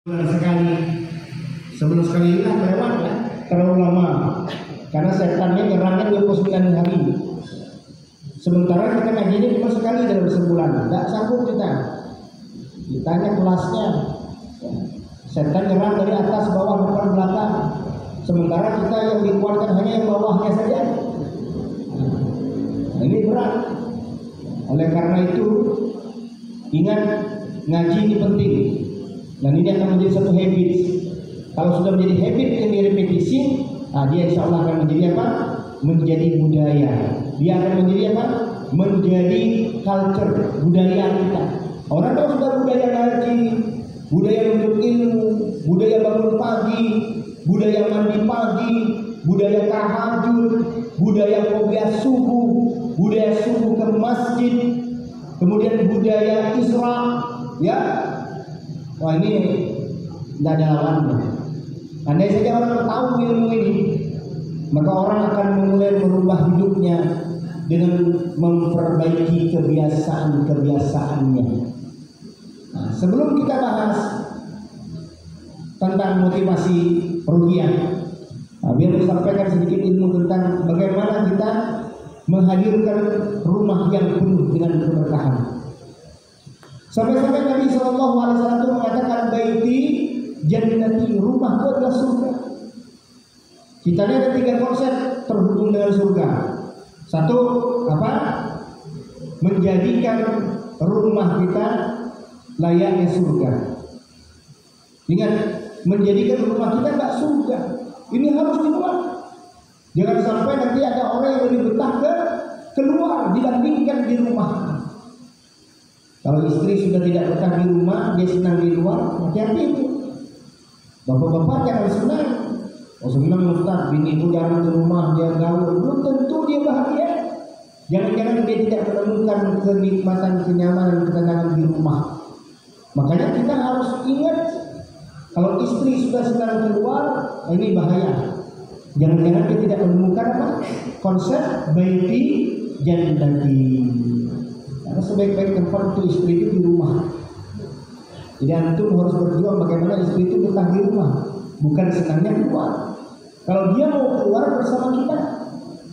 sekali, sebelum sekali hilang lewat ya, terlalu lama karena setannya nyerangnya 29 hari. Sementara kita ngajinya cuma sekali dalam sebulan, tidak sanggup kita. Ditanya kelasnya, setan nyerang dari atas, bawah, depan, belakang. Sementara kita yang dikuatkan hanya yang bawahnya saja. Nah, ini berat. Oleh karena itu, ingat ngaji ini penting. Dan ini akan menjadi satu habit. Kalau sudah menjadi habit yang direpetisi, nah dia insya Allah akan menjadi apa? Menjadi budaya. Dia akan menjadi apa? Menjadi culture, budaya kita. Orang kalau sudah budaya ngaji, budaya menuntut ilmu, budaya bangun pagi, budaya mandi pagi, budaya tahajud, budaya qobliyah subuh, budaya subuh ke masjid, kemudian budaya Isra, ya. Wah, ini tidak ada lawannya. Andai saja orang tahu ilmu ini, maka orang akan mulai merubah hidupnya dengan memperbaiki kebiasaan-kebiasaannya. Nah, sebelum kita bahas tentang motivasi ruhiyah, biar saya sampaikan sedikit ilmu tentang bagaimana kita menghadirkan rumah yang penuh dengan keberkahan. Sampai-sampai Nabi SAW mengatakan baiti jannati, rumahku adalah surga. Kita ini ada 3 konsep terhubung dengan surga. Satu, apa? Menjadikan rumah kita layaknya surga. Ingat, menjadikan rumah kita enggak surga. Ini harus dibuat. Jangan sampai nanti ada orang yang lebih betah keluar dibandingkan di rumah. Kalau istri sudah tidak betah di rumah, dia senang di luar, hati-hati itu. Bapak-bapak jangan senang. Oh senang Ustaz, bini itu jarang di rumah, dia gaul. Belum tentu dia bahagia. Jangan-jangan dia tidak menemukan kenikmatan, kenyamanan, ketenangan di rumah. Makanya kita harus ingat, kalau istri sudah senang keluar, ini bahaya. Jangan-jangan dia tidak menemukan apa? Konsep baiti jannati. Karena sebaik-baik tempat untuk istri itu di rumah. Jadi antum harus berjuang bagaimana istri itu betah di rumah, bukan senangnya keluar. Kalau dia mau keluar bersama kita,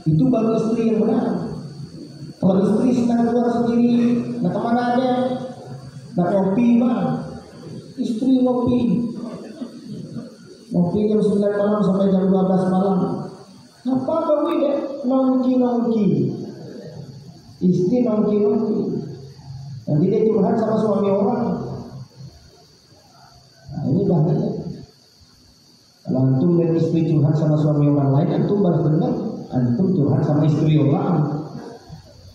itu baru istri yang benar. Kalau istri senang keluar sendiri, nah kemana aja? Nah ngopi mah, istri ngopi jam 9 malam sampai jam 12 malam. Apa kau ini? Nongki. Istri nongki. Nanti dia curhat sama suami orang. Nah ini bahaya. Kalau antum dan istri curhat sama suami orang lain, antum balas dendam. Antum curhat sama istri orang.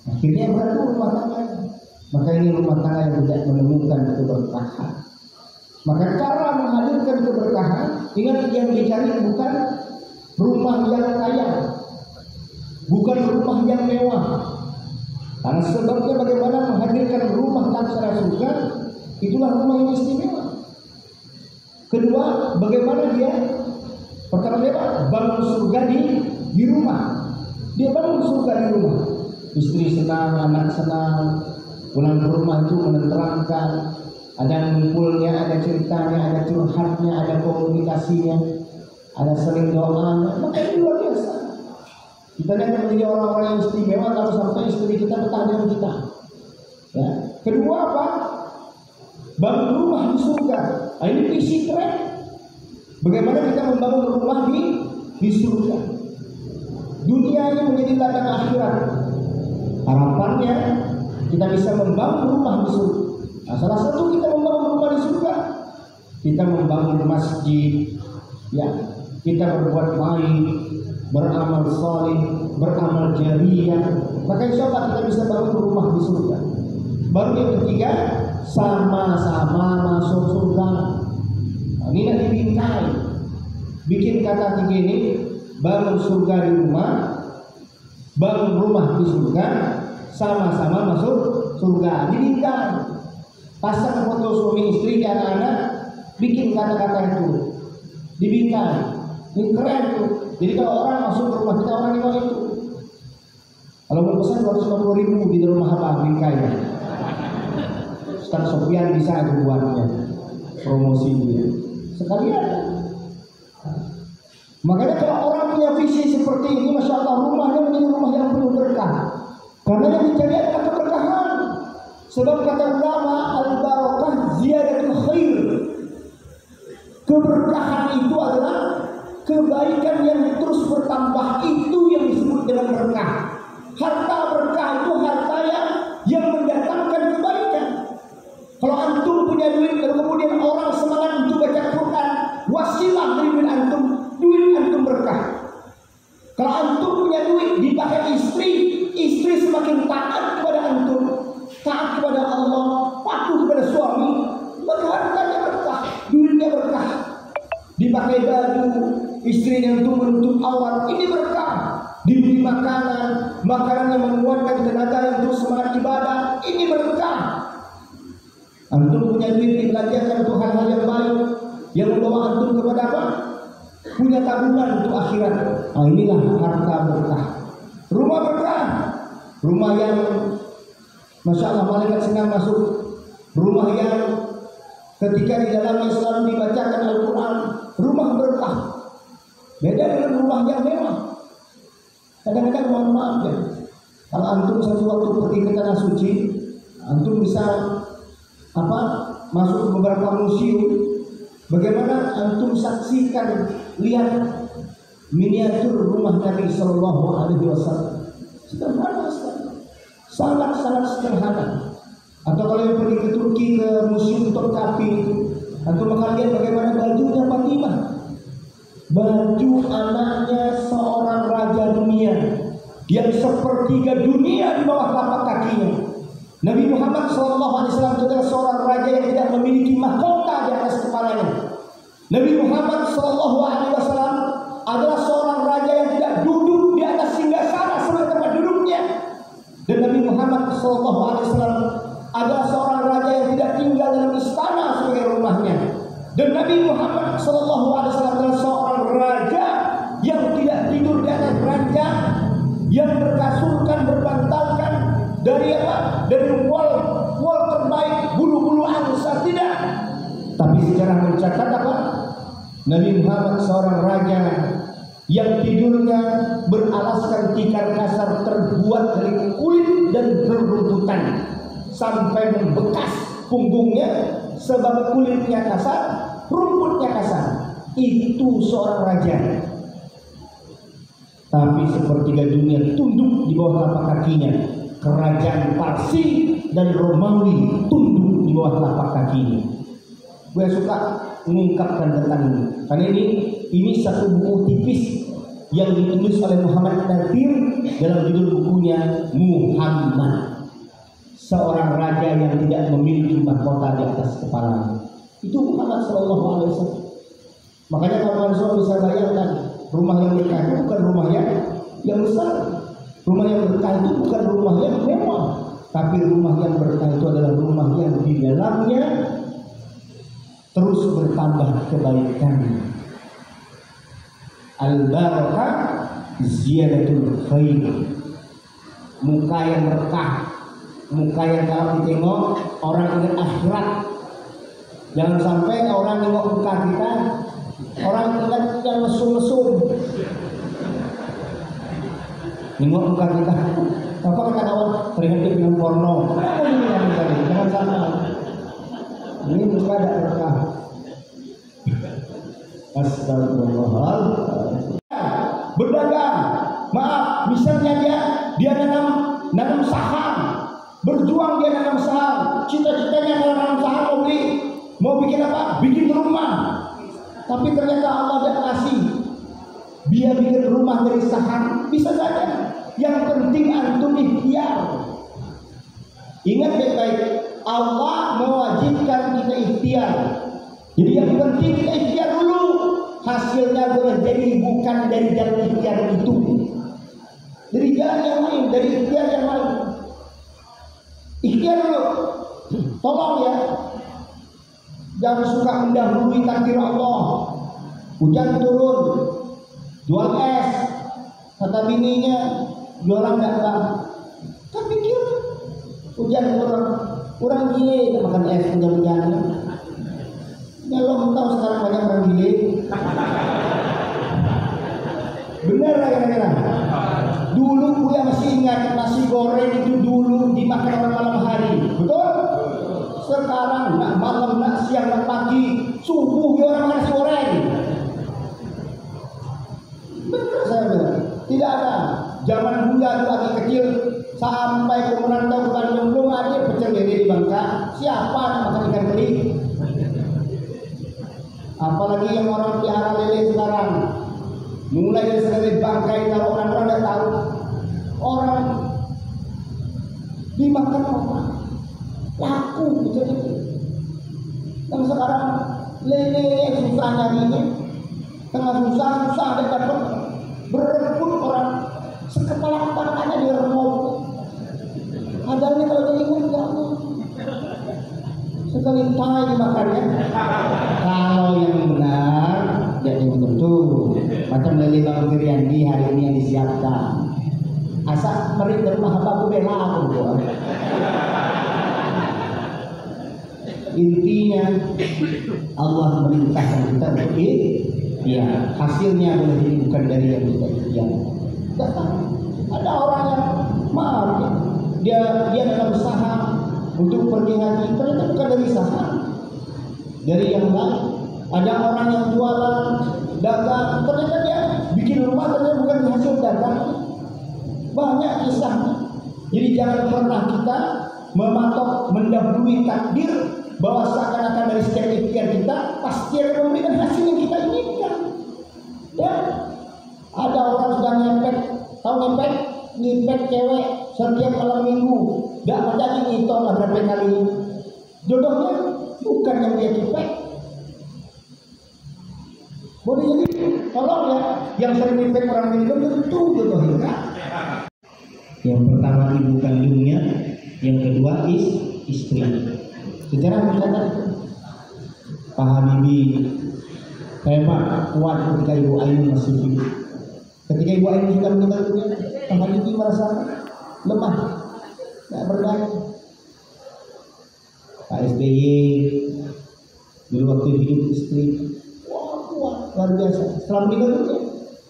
Akhirnya berat rumah tangga. Maka ini rumah tangga yang tidak menemukan keberkahan. Maka cara menghadirkan keberkahan, ingat yang dicari bukan rumah yang kaya, bukan rumah yang mewah. Karena sebabnya bagaimana menghadirkan rumah aksara surga, itulah rumah yang istimewa. Kedua, bagaimana dia pertama bangun surga di rumah. Dia bangun surga di rumah. Istri senang, anak senang, pulang ke rumah itu menenteramkan. Ada ngumpulnya, ada ceritanya, ada curhatnya, ada komunikasinya, ada saling doa. Maka ini luar biasa. Kita akan menjadi orang-orang yang istimewa kalau sampai istri kita betah dengan kita. Ya. Kedua apa? Bangun rumah di surga. Nah, ini visi keren. Bagaimana kita membangun rumah di surga? Dunia ini menjadi ladang akhirat. Harapannya kita bisa membangun rumah di surga. Nah, salah satu kita membangun rumah di surga, kita membangun masjid, ya, kita berbuat baik, beramal saleh, beramal jariyah, maka insya Allah kita bisa bangun rumah di surga. Baru yang ketiga, sama-sama masuk surga. Nah, ini nanti dibingkai, bikin kata 3 ini, bangun surga di rumah, bangun rumah di surga, sama-sama masuk surga. Dibingkai. Pasang foto suami istri dan anak, bikin kata-kata itu, dibingkai. Ini keren tuh. Jadi kalau orang masuk ke rumah kita, orang ini itu. Kalau mau pesan 250.000 di rumah apa bingkai. Ustaz Sofyan bisa buatnya promosi dia. sekalian. Makanya kalau orang punya visi seperti ini, masya Allah, rumahnya menjadi rumah yang penuh berkah. Karena yang dicari adalah keberkahan. Sebab kata ulama, al-barakah ziyadatul khair. Keberkahan itu adalah kebaikan yang terus bertambah. Itu yang disebut dengan berkah. Harta berkah itu harta yang mendatangkan kebaikan. Kalau antum punya duit dan kemudian orang semangat untuk baca Quran, wasilah dari duit antum berkah. Kalau antum punya duit dipakai istri semakin taat kepada antum, taat kepada Allah, patuh kepada suami, maka hartanya berkah, duitnya berkah. Dipakai baju, istrinya untuk menutup aurat, ini berkah. Diberi makanan yang menguatkan tenaga yang terus semangat ibadah, ini berkah. Antum punya duit dibelanjakan untuk hal-hal yang baik, yang membawa antum kepada apa? Punya tabungan untuk akhirat. Nah, inilah harta berkah. Rumah berkah, rumah yang masya Allah malaikat senang masuk, rumah yang ketika di dalamnya selalu dibacakan Al-Quran, rumah berkah. Beda dengan rumah yang mewah. Kadang-kadang mohon maaf ya, kalau antum satu waktu pergi ke tanah suci, antum bisa masuk ke beberapa museum. Bagaimana antum saksikan, lihat miniatur rumah Nabi Sallallahu Alaihi Wasallam, sederhana sekali, sangat-sangat sederhana. Atau kalau yang pergi ke Turki ke museum Topkapi itu, antum akan lihat bagaimana bajunya Fatimah, baju anaknya seorang raja dunia yang sepertiga dunia di bawah telapak kakinya. Nabi Muhammad SAW adalah seorang raja yang tidak memiliki mahkota di atas kepalanya. Nabi Muhammad SAW adalah seorang raja yang tidak duduk di atas singgasana sebagai tempat duduknya. Dan Nabi Muhammad SAW adalah seorang raja yang tidak tinggal dalam istana sebagai rumahnya. Dan Nabi Muhammad SAW adalah seorang raja yang tidak tidur di atas ranjang, yang berkasurkan, berbantalkan dari apa? Dari wall terbaik, bulu-bulu angsa, tidak. Tapi sejarah mencatat apa? Nabi Muhammad seorang raja yang tidurnya beralaskan tikar kasar terbuat dari kulit dan berrumputan sampai membekas punggungnya sebab kulitnya kasar, rumputnya kasar. Itu seorang raja. Tapi sepertiga dunia tunduk di bawah telapak kakinya. Kerajaan Parsi dan Romawi tunduk di bawah telapak kakinya. Gue suka mengungkapkan tentang ini karena ini satu buku tipis yang ditulis oleh Muhammad Nadir dalam judul bukunya Muhammad, seorang raja yang tidak memiliki mahkota di atas kepalanya. Itu Muhammad Sallallahu Alaihi Wasallam. Makanya kalau Rasul bisa bayangkan, rumah yang berkah itu bukan rumah yang besar. Rumah yang berkah itu bukan rumah yang mewah, tapi rumah yang berkah itu adalah rumah yang di dalamnya terus bertambah kebaikan. Al-barakah ziyadatul khair. Muka yang berkah, muka yang kalau ditengok orang ingat akhirat. Jangan sampai orang nengok muka kita, orang ingat yang mesum-mesum. Nengok muka kita, apa kata orang teringat film porno. Jangan salah. Ini muka ada berkah. Astagfirullahaladzim. Berdagang, maaf, misalnya dia nanam saham, berjuang dia nanam saham, cita-citanya kalau nanam saham mau bikin apa? Bikin rumah. Tapi ternyata Allah tidak kasih. Dia bikin rumah dari saham, bisa saja. Yang penting antum ikhtiar. Ingat baik-baik, Allah mewajibkan kita ikhtiar. Jadi yang penting kita ikhtiar dulu. Hasilnya boleh jadi bukan dari jalan ikhtiar itu, dari jalan yang lain, dari ikhtiar yang lain. Ikhtiar dulu. Tolong ya, jangan suka mendahului takdir Allah. Hujan turun, jual es, kata bininya jualan dagang. Kan pikir hujan orang gile makan es hujan-hujan. Ya lo tahu sekarang banyak orang gimana kira-kira? Dulu Buya masih ingat nasi goreng itu dulu dimakan orang malam hari, betul? Sekarang nak malam, nak siang, nak pagi, subuh dia orang makan nasi goreng. Betul saya bilang, tidak ada. Zaman Buya lagi kecil sampai ke merantau ke Bandung belum ada pecel lele di Bangka. Siapa yang makan ikan teri? Apalagi yang orang pelihara lele sekarang. Mulai dari lele bangkai kalau orang-orang tidak tahu. Orang dimakan orang laku pecel lele. Dan sekarang lele yang susah nyarinya, tengah susah ada dapat berebut orang. Sekepala tangannya dia remuk. Adanya kalau dia ingat enggak mau. Sekali tai dimakannya. Kalau yang benar, jadi betul. Macam lele Bang Riyandi hari ini yang disiapkan. Asal merit dari Mahababu bela aku buat. Intinya Allah merintahkan kita untuk ya hasilnya boleh jadi bukan dari yang kita inginkan. Ada orang yang maaf dia dalam usaha untuk pergi haji, ternyata bukan dari saham, dari yang lain. Ada orang yang jualan dagang, ternyata dia bikin rumah, ternyata bukan hasil dagang. Banyak kisahnya. Jadi jangan pernah kita mematok mendahului takdir bahwa seakan-akan dari setiap ikhtiar kita pasti akan memberikan hasil yang kita inginkan. Ya, ada orang sudah ngepek, tahu ngepek? Ngepek cewek setiap malam minggu, tidak jadi ngitung lah berapa kali. Jodohnya bukan yang dia ngepek. Boleh jadi, tolong ya, yang sering ngepek orang ini tentu jodohnya. Yang pertama ibu kandungnya, yang kedua istri. Sejarah mencatat Pak Habibie hebat, kuat ketika Ibu Ainun masih hidup. Ketika Ibu Ainun sudah meninggal dunia, Pak Habibie merasa lemah, tidak berdaya. Pak SBY dulu waktu hidup istri, wah kuat, luar biasa. Setelah meninggal dunia,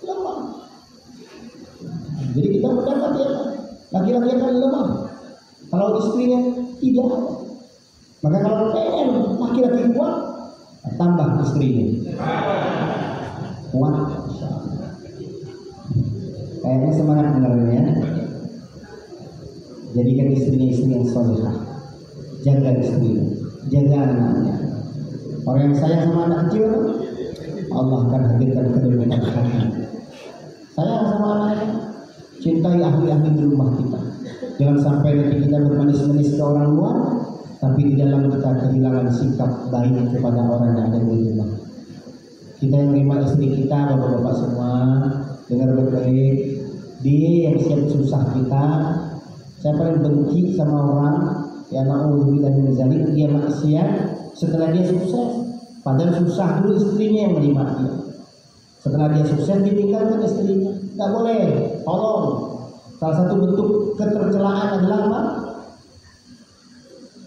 lemah. Jadi kita mendapat ya, laki-laki akan lemah. Kalau istrinya tidak ada. Maka kalau pengen laki-laki kuat, tambah istrinya kuat. Kayaknya semangat dengarnya. Jadikan istrinya istri yang solehah. Jaga istrinya, jaga anaknya. Orang yang sayang sama anak kecil, Allah akan hadirkan kedekatan hati. Sayang sama anaknya, cintai ahli-ahli di rumah kita. Jangan sampai nanti kita bermanis-manis ke orang luar, tapi di dalam kita kehilangan sikap baik kepada orang yang ada di rumah. Kita yang terima istri kita, bapak-bapak semua, dengar baik-baik. Dia yang siap susah kita. Saya paling benci sama orang yang na'udzubillah min dzalik, dia maksiat setelah dia sukses. Padahal susah dulu istrinya yang menerima dia. Setelah dia sukses ditinggalkan istrinya. Tidak boleh. Tolong. Salah satu bentuk ketercelaan adalah apa?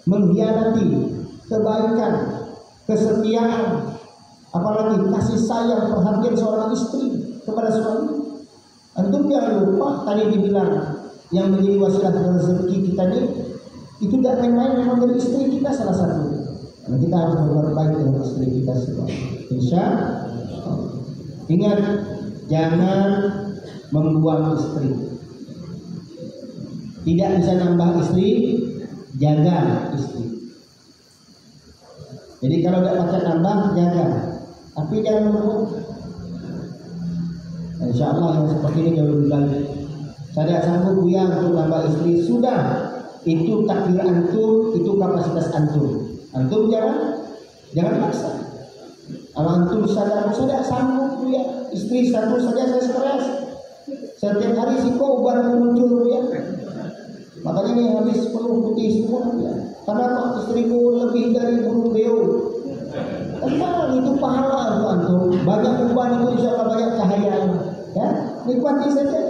Mengkhianati kebaikan, kesetiaan, apalagi kasih sayang, perhatian seorang istri kepada suami. Antum jangan lupa tadi dibilang yang menjadi wasilah rezeki kita ini itu tidak main-main, memang dari istri kita salah satu. Karena kita harus berbuat baik dengan istri kita semua. Insya Allah. Ingat, jangan membuang istri. Tidak bisa nambah istri, jaga istri. Jadi kalau tidak pakai nambah, jaga. Tapi jangan membuang. Insya Allah yang seperti ini jauh lebih baik. Saya tidak sanggup Buya untuk nambah istri. Sudah, itu takdir antum, itu kapasitas antum. Antum jangan paksa. Kalau antum sadar, saya tidak sanggup Buya. Istri satu saja saya stres. Setiap hari siko baru muncul Buya. Makanya ini habis penuh putih semua ya. Karena kok istriku lebih dari burung beo. Tenang, itu pahala itu antum. Banyak uban itu insya Allah banyak cahaya. Ya, nikmati saja.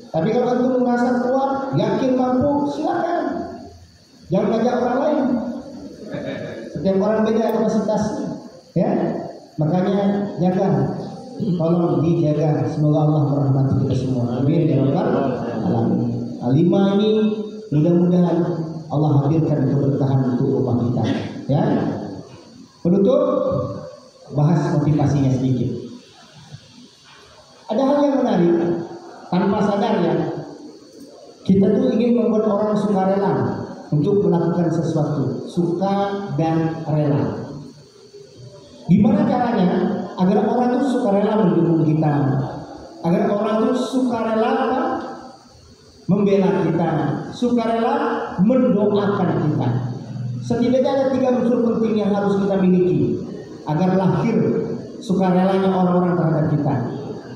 Tapi kalau antum merasa kuat, yakin mampu, silakan. Jangan ngajak orang lain. Setiap orang beda kapasitasnya. Ya, makanya jaga. tolong dijaga. Semoga Allah merahmati kita semua. Amin ya rabbal alamin. Lima ini mudah-mudahan Allah hadirkan keberkahan untuk rumah kita. Ya. Penutup, bahas motivasinya sedikit. Ada hal yang menarik, tanpa sadar ya, kita tuh ingin membuat orang sukarela untuk melakukan sesuatu, suka dan rela. Gimana caranya agar orang itu sukarela mendukung kita, agar orang itu sukarela membela kita, sukarela mendoakan kita. Setidaknya ada 3 unsur penting yang harus kita miliki agar lahir sukarelanya orang-orang terhadap kita.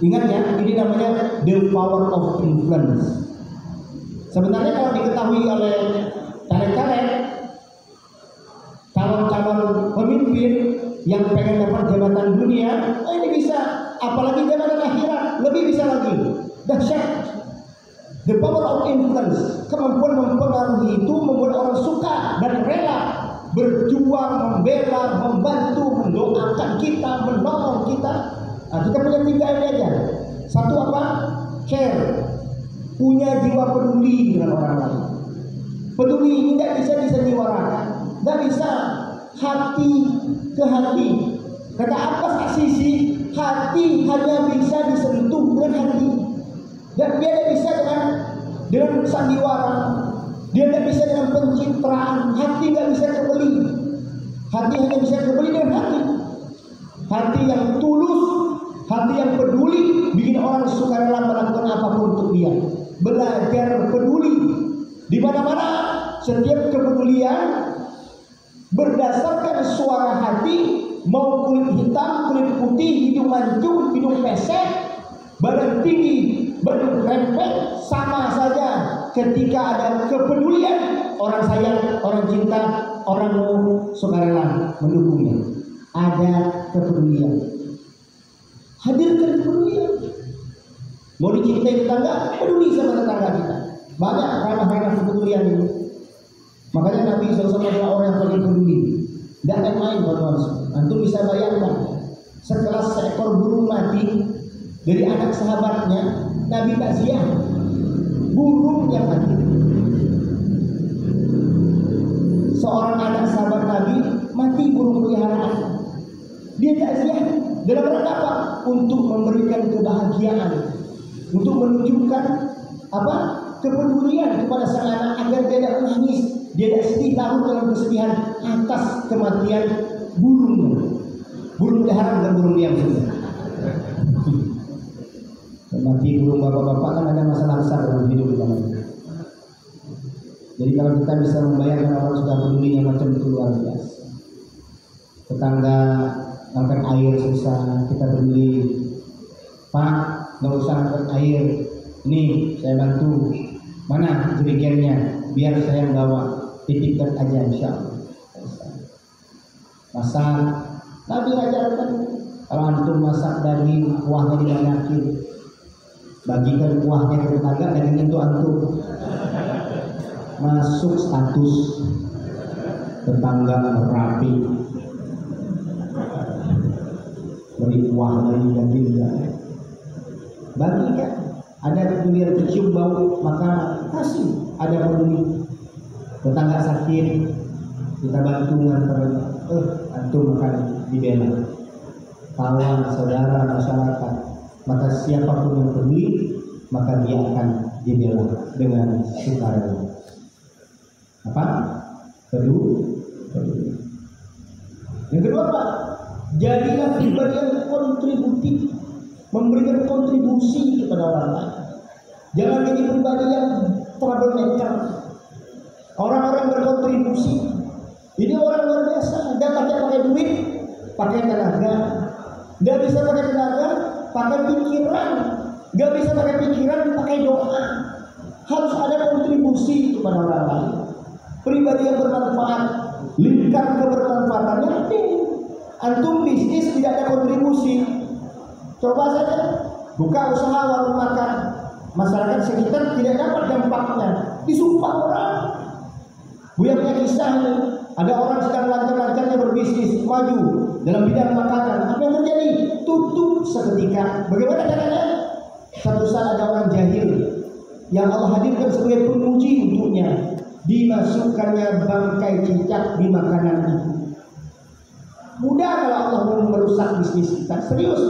Ingat ya, ini namanya the power of influence. Sebenarnya kalau diketahui oleh caleg-caleg, calon-calon pemimpin yang pengen dapat jabatan dunia, ini bisa, apalagi jabatan akhirat, lebih bisa lagi. Dahsyat. The power of influence, kemampuan mempengaruhi itu membuat orang suka dan rela berjuang, membela, membantu, mendoakan kita, menolong kita. Nah, kita punya 3 ini aja. Satu apa? Care, punya jiwa peduli dengan orang lain. Peduli ini tidak bisa disenyiwarakan, tidak bisa hati ke hati. Kata Abbas As-Sisi, hati hanya bisa disentuh dengan hati. Dan dia tidak bisa dengan sandiwara, dia tidak bisa dengan pencitraan. Hati nggak bisa kebeli. Hati hanya bisa kebeli dengan hati. Hati yang tulus, hati yang peduli, bikin orang sukarela melakukan apapun untuk dia. Belajar peduli di mana-mana. Setiap kepedulian berdasarkan suara hati, mau kulit hitam, kulit putih, hidung mancung, hidung pesek, badan tinggi, badan rempeng, sama saja. Ketika ada kepedulian, orang sayang, orang cinta, orang mau sukarela mendukungnya. Ada kepedulian. Hadirkan kepedulian. Mau dicintai tetangga, peduli sama tetangga kita. Banyak ranah-ranah kepedulian ini. Makanya Nabi SAW adalah orang yang paling peduli. Tidak main-main, kawan-kawan. Antum bisa bayangkan, sekelas seekor burung mati dari anak sahabatnya, Nabi takziah. Burung yang mati. Seorang anak sahabat Nabi mati burung peliharaan. Dia takziah dalam rangka apa? Untuk memberikan kebahagiaan, untuk menunjukkan apa? Kepedulian kepada sang anak agar dia tidak menangis, dia tidak sedih, larut dalam kesedihan atas kematian burungnya. Burung peliharaan dan burung diam saja. Mati burung bapak-bapak kan ada masalah besar dalam hidup kita. Jadi kalau kita bisa membayangkan orang sudah pedulinya macam itu luar biasa. Tetangga angkat air susah, kita peduli. Pak, nggak usah angkat air. Nih, saya bantu. Mana jerigennya? Biar saya bawa. Titipkan aja, insya Allah. Masak. Nabi ajarkan kalau antum masak daging, kuahnya dibanyakin. Bagikan kuahnya ke tetangga, dengan itu antum masuk status tetangga rapi. Beri kuah lagi daging juga. Bagikan. Ada kepedulian kecium bau makanan, kasih. Ada peduli. Tetangga sakit, kita bantu nganter. Antum akan dibela. Kawan, saudara, masyarakat. Maka siapapun yang peduli, maka dia akan dibela dengan sukarela. Apa? Peduli. Yang kedua apa? Jadilah pribadi yang kontributif, memberikan kontribusi kepada orang lain. Jangan jadi pribadi yang troublemaker. Orang-orang berkontribusi. Ini orang luar biasa. Dia pakai duit, pakai tenaga. Dia bisa pakai tenaga, pakai pikiran. Gak bisa pakai pikiran, pakai doa. Harus ada kontribusi kepada orang lain. Pribadi yang bermanfaat, lingkar kebermanfaatannya penting. Antum bisnis tidak ada kontribusi, coba saja buka usaha warung makan, masyarakat sekitar tidak dapat dampaknya, disumpah orang. Buya punya kisah ini, ada orang sedang lancar-lancarnya berbisnis maju dalam bidang makanan, apa yang terjadi? Tutup seketika. Bagaimana caranya? Satu saat ada orang jahil yang Allah hadirkan sebagai penguji untuknya, dimasukkannya bangkai cicak di makanan itu. Mudah kalau Allah mau merusak bisnis kita. Serius.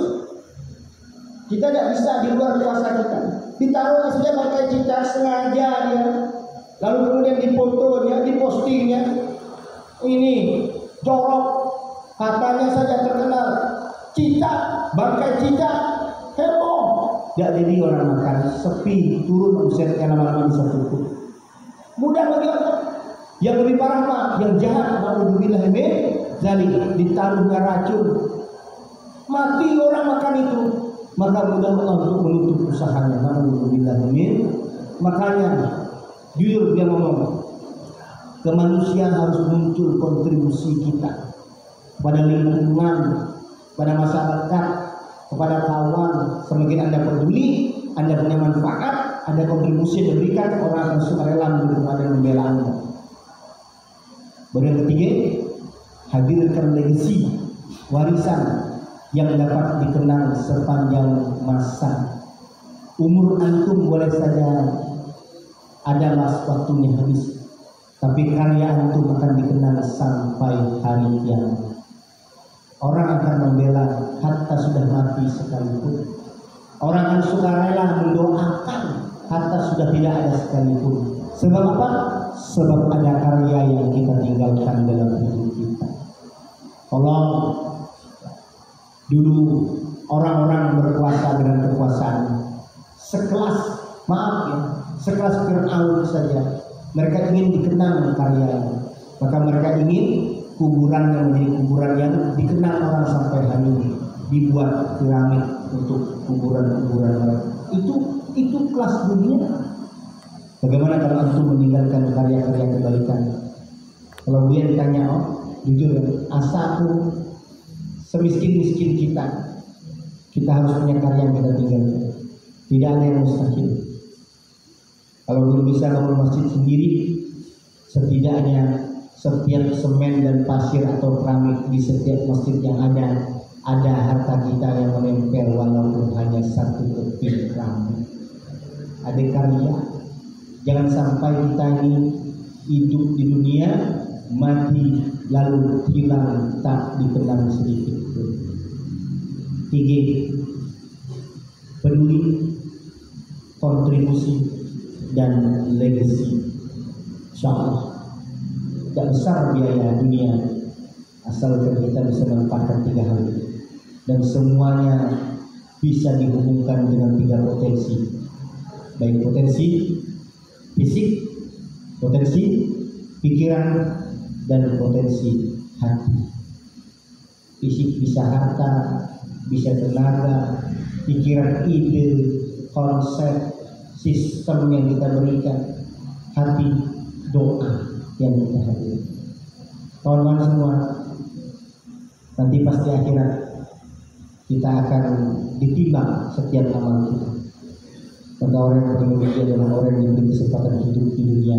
Kita tidak bisa di luar kuasa kita. Ditaruh saja bangkai cicak sengaja dia. Lalu kemudian difotonya, dipostingnya. Ini jorok, katanya saja terkenal. Cicak, bangkai cicak, heboh. Tidak jadi orang makan, sepi, turun omsetnya lama-lama bisa tutup. Mudah bagi orang. Yang lebih parah Pak, yang jahat, naudzubillah min dzalik, ditaruhnya racun. Mati orang makan itu. Maka mudah Allah untuk menutup usahanya. Naudzubillah min. Makanya jujur dia ngomong, kemanusiaan harus muncul kontribusi kita pada lingkungan, pada masyarakat, kepada kawan. Semakin Anda peduli, Anda punya manfaat, ada kontribusi yang diberikan, orang akan sukarela mendukung dan membela Anda. Baru yang ketiga, hadirkan legasi, warisan yang dapat dikenang sepanjang masa. Umur antum boleh saja ada waktunya habis, tapi karya antum akan dikenang sampai hari kiamat. Orang akan membela hatta sudah mati sekalipun. Orang akan sukarela mendoakan hatta sudah tidak ada sekalipun. Sebab apa? Sebab ada karya yang kita tinggalkan dalam hidup kita. Tolong, dulu orang-orang berkuasa dengan kekuasaan sekelas, maaf ya, sekelas Fir'aun saja, mereka ingin dikenang karyanya. Maka mereka ingin kuburannya menjadi kuburan yang dikenal orang sampai hari ini. Dibuat piramid untuk kuburan-kuburan mereka. Itu kelas dunia. Bagaimana kalau antum meninggalkan karya-karya kebaikan? Kalau dia ditanya, oh jujur ya, asalku semiskin-miskin kita harus punya karya yang kita tinggalkan. Tidak ada yang mustahil. Kalau belum bisa bangun masjid sendiri, setidaknya setiap semen dan pasir atau keramik di setiap masjid yang ada harta kita yang menempel walaupun hanya satu keping keramik. Ada karya. Jangan sampai kita ini hidup di dunia, mati lalu hilang tak dikenang sedikit pun. 3. Peduli, kontribusi dan legacy. Insyaallah tidak besar biaya dunia asalkan kita bisa manfaatkan 3 hal ini, dan semuanya bisa dihubungkan dengan 3 potensi, baik potensi fisik, potensi pikiran, dan potensi hati. Fisik bisa harta, bisa tenaga, pikiran ide, konsep, sistem yang kita berikan, hati doa yang kita hadirkan. Kawan-kawan semua, nanti pasti akhirat kita akan ditimbang setiap amal kita. Maka orang yang paling mulia adalah orang yang diberi kesempatan hidup di dunia